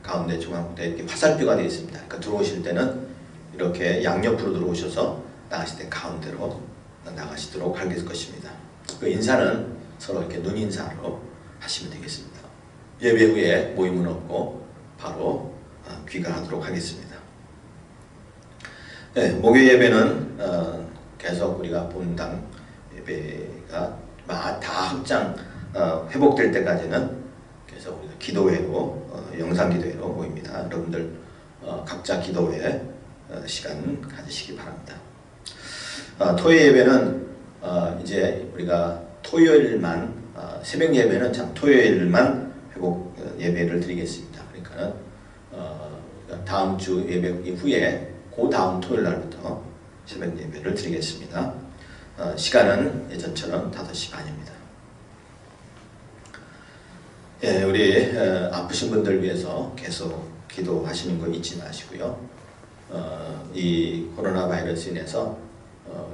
가운데 중앙부에 이렇게 화살표가 되어 있습니다. 그러니까 들어오실 때는 이렇게 양옆으로 들어오셔서 나가실 때 가운데로 나가시도록 할 것입니다. 그 인사는 서로 이렇게 눈 인사로 하시면 되겠습니다. 예배 후에 모임은 없고 바로 귀가하도록 하겠습니다. 네, 목요일 예배는 계속 우리가 본당 예배가 다 확장 회복될 때까지는 계속 우리가 기도회로 영상 기도회로 모입니다. 여러분들 각자 기도회 시간 가지시기 바랍니다. 토요일 예배는 이제 우리가 토요일만 새벽 예배는 참 토요일만 회복 예배를 드리겠습니다. 그러니까는 다음 주 예배 이후에 그 다음 토요일 날부터 새벽 예배를 드리겠습니다. 시간은 예전처럼 5시 반입니다. 예, 우리 아프신 분들 위해서 계속 기도하시는 거 잊지 마시고요. 이 코로나 바이러스 인해서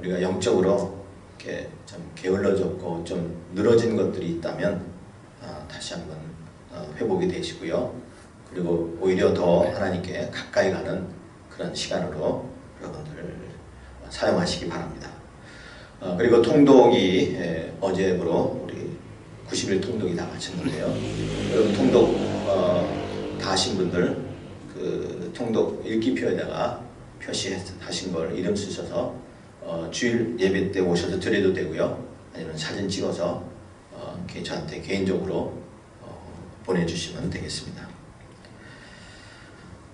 우리가 영적으로 이렇게 좀 게을러졌고 좀 늘어진 것들이 있다면 다시 한번 회복이 되시고요. 그리고 오히려 더 하나님께 가까이 가는 그런 시간으로 여러분들 사용하시기 바랍니다. 그리고 통독이 어제부로 우리 90일 통독이 다 마쳤는데요. 여러분 통독 다 하신 분들 그 통독 읽기표에다가 표시하신 걸 이름 쓰셔서 주일 예배 때 오셔서 드려도 되고요. 아니면 사진 찍어서 저한테 개인적으로 보내주시면 되겠습니다.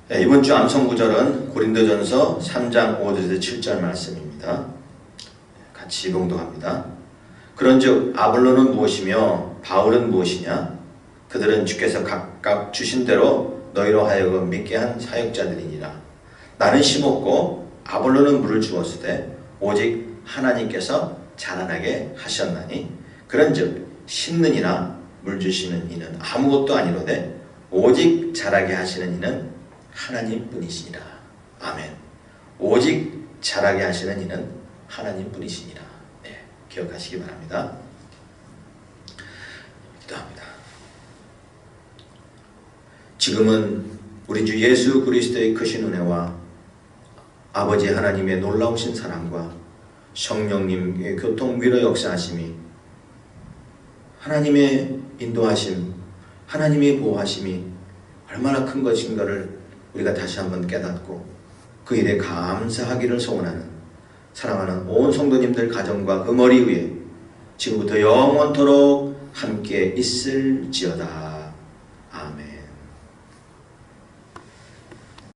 네, 이번 주 암송 구절은 고린도전서 3장 5절에서 7절 말씀입니다. 같이 봉독합니다. 그런즉 아볼로는 무엇이며 바울은 무엇이냐? 그들은 주께서 각각 주신 대로 너희로 하여금 믿게 한 사역자들이니라. 나는 심었고 아볼로는 물을 주었으되 오직 하나님께서 자라나게 하셨나니 그런즉 심는 이나 물 주시는 이는 아무것도 아니로되 오직 자라게 하시는 이는 하나님뿐이시니라. 아멘. 오직 자라게 하시는 이는 하나님뿐이시니라. 네, 기억하시기 바랍니다. 기도합니다. 지금은 우리 주 예수 그리스도의 크신 은혜와 아버지 하나님의 놀라우신 사랑과 성령님의 교통 위로 역사하심이 하나님의 인도하심, 하나님의 보호하심이 얼마나 큰 것인가를 우리가 다시 한번 깨닫고 그 일에 감사하기를 소원하는 사랑하는 온 성도님들 가정과 그 머리 위에 지금부터 영원토록 함께 있을지어다.